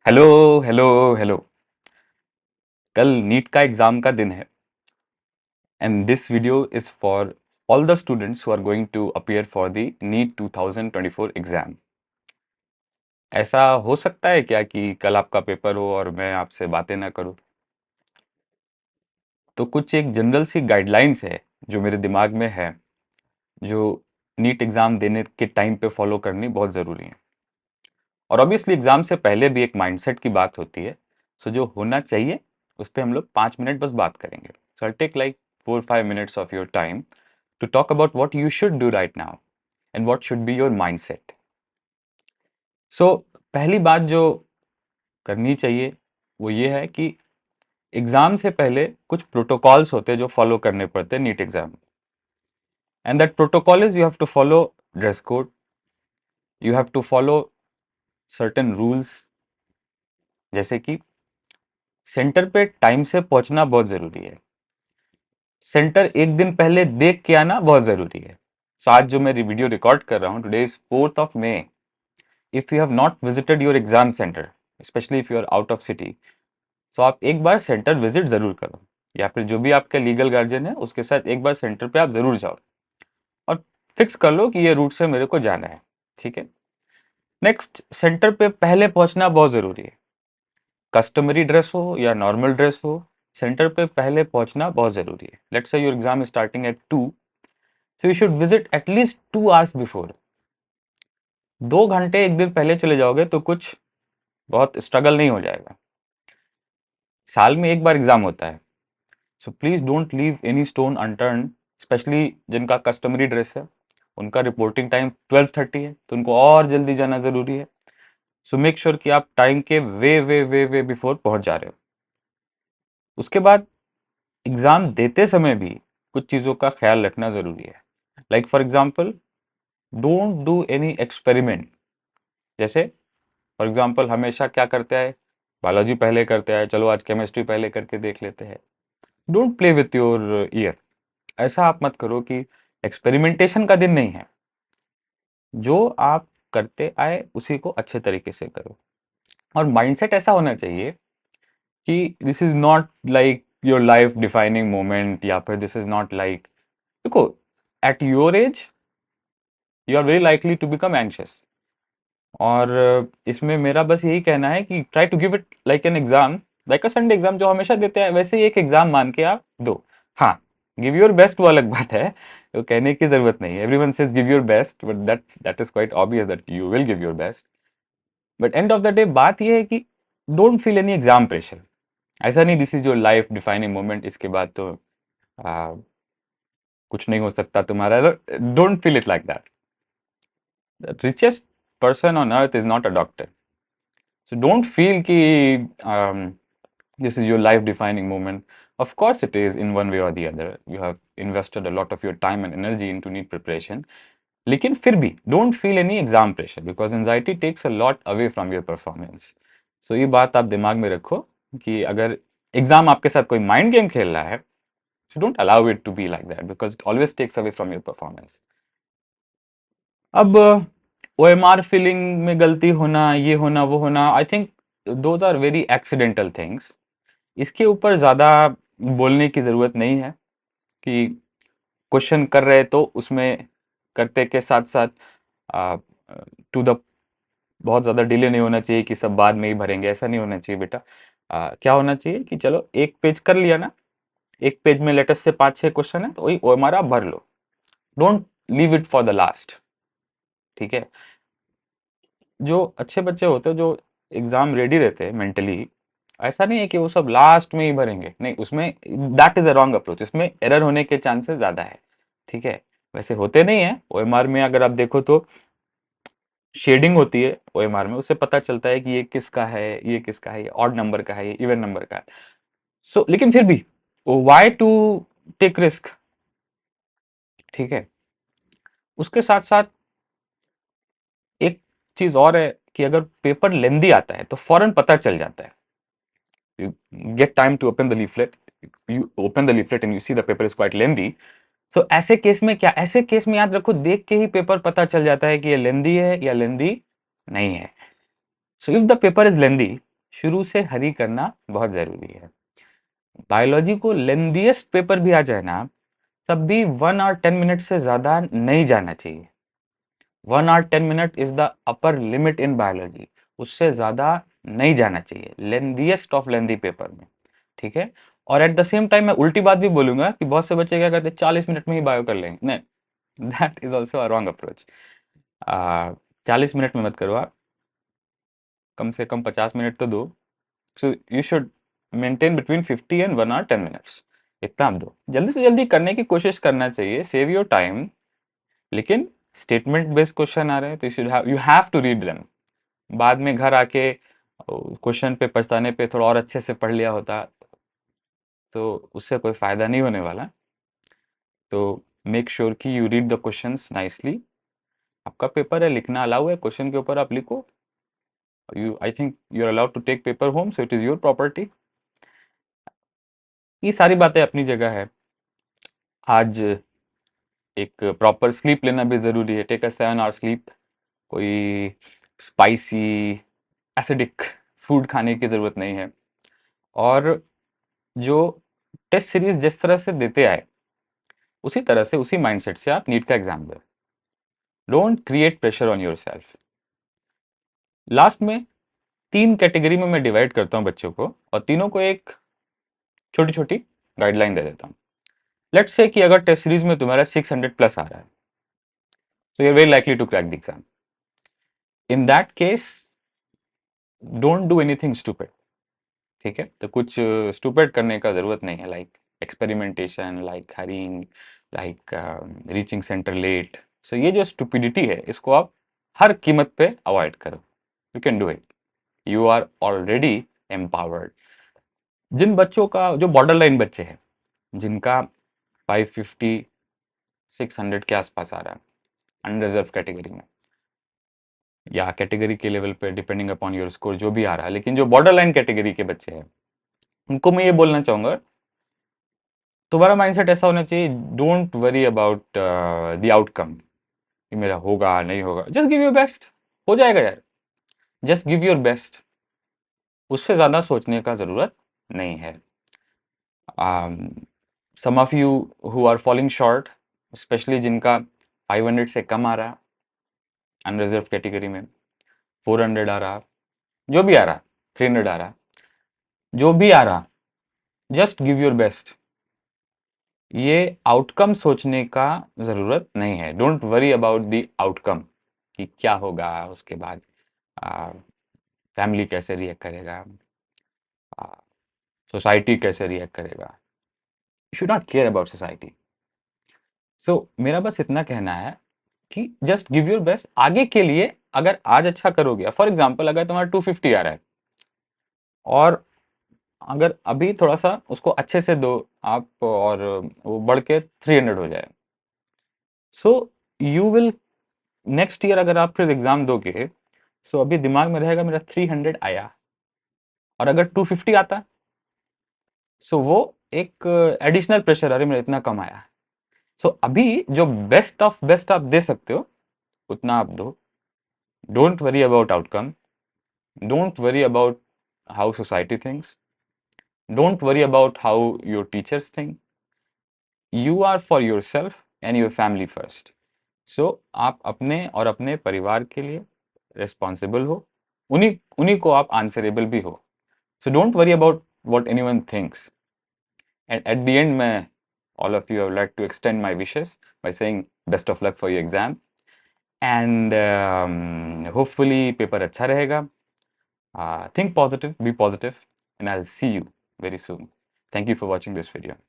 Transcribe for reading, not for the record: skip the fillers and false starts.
Hello hello hello. कल NEET का exam का दिन है and this video is for all the students who are going to appear for the NEET 2024 exam. ऐसा हो सकता है क्या कि कल आपका पेपर हो और मैं आपसे बातें ना करूं? तो कुछ एक जनरल सी गाइडलाइंस है जो मेरे दिमाग में है, जो नीट एग्जाम देने के टाइम पे फॉलो करनी बहुत ज़रूरी है। और ऑब्वियसली एग्जाम से पहले भी एक माइंडसेट की बात होती है। सो जो होना चाहिए उस पर हम लोग 5 मिनट बस बात करेंगे। So I take like 4-5 minutes of your time to talk about what you should do right now and what should be your mindset. So, पहली बात जो करनी चाहिए वो ये है कि एग्जाम से पहले कुछ प्रोटोकॉल्स होते हैं जो फॉलो करने पड़ते हैं नीट एग्जाम में। And that protocol is you have to follow dress code, you have to follow certain rules, जैसे कि सेंटर पे टाइम से पहुंचना बहुत जरूरी है। सेंटर एक दिन पहले देख के आना बहुत जरूरी है। सो आज जो मैं वीडियो रिकॉर्ड कर रहा हूँ, today is 4th of May। If you have not visited your exam centre, specially if you are out of city, तो आप एक बार सेंटर विजिट जरूर करो, या फिर जो भी आपके लीगल गार्जियन है उसके साथ एक बार सेंटर पे आप जरूर जाओ और फिक्स कर लो कि ये रूट से मेरे को जाना है। ठीक है। नेक्स्ट, सेंटर पे पहले पहुंचना बहुत जरूरी है। कस्टमरी ड्रेस हो या नॉर्मल ड्रेस हो, सेंटर पे पहले पहुंचना बहुत जरूरी है। Let's say your exam starting at 2, so you should visit at least 2 hours before। 2 घंटे एक दिन पहले चले जाओगे तो कुछ बहुत स्ट्रगल नहीं हो जाएगा। साल में एक बार एग्जाम होता है, so please don't leave any stone unturned. Specially जिनका कस्टमरी ड्रेस है, उनका रिपोर्टिंग टाइम 12:30 है, तो उनको और जल्दी जाना जरूरी है। सो मेक श्योर कि आप टाइम के वे वे वे वे बिफोर पहुंच जा रहे हो। उसके बाद एग्जाम देते समय भी कुछ चीज़ों का ख्याल रखना जरूरी है। Like for example, don't do any experiment. जैसे फॉर एग्जाम्पल हमेशा क्या करते हैं, बायोलॉजी पहले करते हैं, चलो आज केमिस्ट्री पहले करके देख लेते हैं। Don't play with your year. ऐसा आप मत करो कि एक्सपेरिमेंटेशन का दिन नहीं है। जो आप करते आए उसी को अच्छे तरीके से करो। और माइंडसेट ऐसा होना चाहिए कि this is not like your life defining moment, या फिर दिस इज नॉट लाइक, देखो, at your age you are very likely to become anxious. और इसमें मेरा बस यही कहना है कि try to give it like an exam, like a Sunday exam जो हमेशा देते हैं, वैसे ही एक एग्जाम मान के आप दो। हाँ, गिव योर बेस्ट वो अलग बात है, तो कहने की जरूरत नहीं है। Everyone says give your best, but that is quite obvious that you will give your best. But end of the day बात ये है कि don't feel any exam pressure. ऐसा नहीं this is your life defining moment, इसके बाद तो आ, कुछ नहीं हो सकता तुम्हारा। Don't feel it like that. The richest person on earth is not a doctor. So don't feel ki this is your life defining moment. Of course it is in one way or the other. You have invested a lot of your time and energy into NEET preparation. लेकिन फिर भी don't feel any exam pressure because anxiety takes a lot away from your performance. So ये बात आप दिमाग में रखो कि अगर एग्जाम आपके साथ कोई माइंड गेम खेल रहा है, so don't allow it to be like that because it always takes away from your performance. अब OMR फिलिंग में गलती होना, ये होना, वो होना, I think those are very accidental things. इसके ऊपर ज़्यादा बोलने की ज़रूरत नहीं है कि क्वेश्चन कर रहे तो उसमें करते के साथ साथ टू द बहुत ज़्यादा डिले नहीं होना चाहिए कि सब बाद में ही भरेंगे, ऐसा नहीं होना चाहिए बेटा। क्या होना चाहिए कि चलो एक पेज कर लिया ना, एक पेज में लेटेस्ट से 5-6 क्वेश्चन है तो वही OMR आप भर लो। Don't leave it for the last. ठीक है। जो अच्छे बच्चे होते हैं, जो एग्जाम रेडी रहते हैं मेंटली, ऐसा नहीं है कि वो सब लास्ट में ही भरेंगे, नहीं, उसमें that is a wrong approach, इसमें एरर होने के चांसेस ज्यादा है। ठीक है। वैसे होते नहीं है। OMR में अगर आप देखो तो शेडिंग होती है OMR में, उससे पता चलता है कि ये किसका है, ये किसका है, ये ऑड नंबर का है, ये इवन नंबर का है। सो लेकिन फिर भी व्हाई टू टेक रिस्क। ठीक है। उसके साथ साथ एक चीज और है कि अगर पेपर लेंदी आता है तो फौरन पता चल जाता है। you get time to open the leaflet, you open the leaflet and you see the paper is quite lengthy। So ऐसे केस में क्या, ऐसे केस में याद रखो, देख के ही पेपर पता चल जाता है कि ये लेंदी है या लेंदी नहीं है। So if the paper is lengthy, शुरू से हरी करना बहुत ज़रूरी है। बायोलॉजी को लेंथीएस्ट पेपर भी आ जाए ना, तब भी 1 और 10 मिनट से ज़्यादा नहीं जाना चाहिए। 1 और 10 minute is the upper limit in biology. उससे ज़्यादा नहीं जाना चाहिए लेंथीएस्ट ऑफ लेंथी पेपर में, ठीक है? और एट द सेम टाइम मैं उल्टी बात भी बोलूँगा कि बहुत से बच्चे क्या करते हैं 40 मिनट में ही बायो कर लेंगे। नहीं, that is also a wrong approach. 40 minute में मत करो आप, कम से कम 50 मिनट तो दो। So you should maintain between 50 and 1 और 10 मिनट्स, इतना आप दो। जल्दी से जल्दी करने की कोशिश करना चाहिए, सेव योर टाइम। लेकिन स्टेटमेंट बेस्ड क्वेश्चन आ रहे हैं तो you have to read them. बाद में घर आके क्वेश्चन पे पछताने पे थोड़ा और अच्छे से पढ़ लिया होता तो उससे कोई फायदा नहीं होने वाला। तो मेक श्योर कि you read the questions nicely. आपका पेपर है, लिखना अलाउ है, क्वेश्चन के ऊपर आप लिखो। You I think you are allowed to take paper home, so it is your property. ये सारी बातें अपनी जगह है। आज एक प्रॉपर स्लीप लेना भी ज़रूरी है। Take a 7 hour sleep. कोई स्पाइसी एसिडिक फूड खाने की ज़रूरत नहीं है। और जो टेस्ट सीरीज जिस तरह से देते आए उसी तरह से, उसी माइंडसेट से आप नीट का एग्जाम दो। Don't create pressure on your self. Last में 3 कैटेगरी में मैं डिवाइड करता हूँ बच्चों को, और तीनों को एक छोटी छोटी गाइडलाइन दे देता हूँ। लेट्स से कि अगर टेस्ट सीरीज में तुम्हारा 600 प्लस आ रहा है, so you're very likely to crack the exam. In that case, don't do anything stupid. ठीक है? तो कुछ स्टूपिड करने का जरूरत नहीं है, like experimentation, like hurrying, like reaching centre late. So ये जो स्टुपिडिटी है इसको आप हर कीमत पे अवॉइड करो। You can do it, you are already empowered. जिन बच्चों का, जो बॉर्डर लाइन बच्चे हैं, जिनका 550 600 के आसपास आ रहा है अनरिजर्व कैटेगरी में, या कैटेगरी के लेवल पे डिपेंडिंग अपॉन योर स्कोर जो भी आ रहा है, लेकिन जो बॉर्डर लाइन कैटेगरी के बच्चे हैं उनको मैं ये बोलना चाहूंगा, तुम्हारा माइंडसेट ऐसा होना चाहिए, don't worry about the outcome कि मेरा होगा नहीं होगा। जस्ट गिव योर बेस्ट, हो जाएगा यार। जस्ट गिव योर बेस्ट, उससे ज़्यादा सोचने का ज़रूरत नहीं है। Some of you who are falling short, specially जिनका 500 से कम आ रहा अनरिजर्व कैटेगरी में, 400 आ रहा, जो भी आ रहा, 300 आ रहा, जो भी आ रहा, जस्ट गिव योर बेस्ट। ये आउटकम सोचने का ज़रूरत नहीं है। Don't worry about the outcome कि क्या होगा उसके बाद, फैमिली कैसे रिएक्ट करेगा, सोसाइटी कैसे रिएक्ट करेगा। You should not care about society. So मेरा बस इतना कहना है कि जस्ट गिव योर बेस्ट आगे के लिए। अगर आज अच्छा करोगे, फॉर एग्जाम्पल अगर तुम्हारा 250 आ रहा है और अगर अभी थोड़ा सा उसको अच्छे से दो आप, और वो बढ़ के 300 हो जाए, so you will next year अगर आप फिर एग्जाम दोगे, सो अभी दिमाग में रहेगा मेरा 300 आया, और अगर 250 आता, सो वो एक एडिशनल प्रेशर, अरे मेरा इतना कम आया। सो अभी जो बेस्ट ऑफ बेस्ट आप दे सकते हो उतना आप दो। Don't worry about outcome, don't worry about how society thinks, don't worry about how your teachers think. You are for yourself and your family first. So आप अपने और अपने परिवार के लिए रिस्पॉन्सिबल हो, उन्हीं उन्हीं को आप आंसरेबल भी हो। So don't worry about what anyone thinks. And at the end मैं all of you, I would like to extend my wishes by saying best of luck for your exam, and hopefully paper अच्छा रहेगा। Think positive, be positive, and I'll see you very soon. Thank you for watching this video.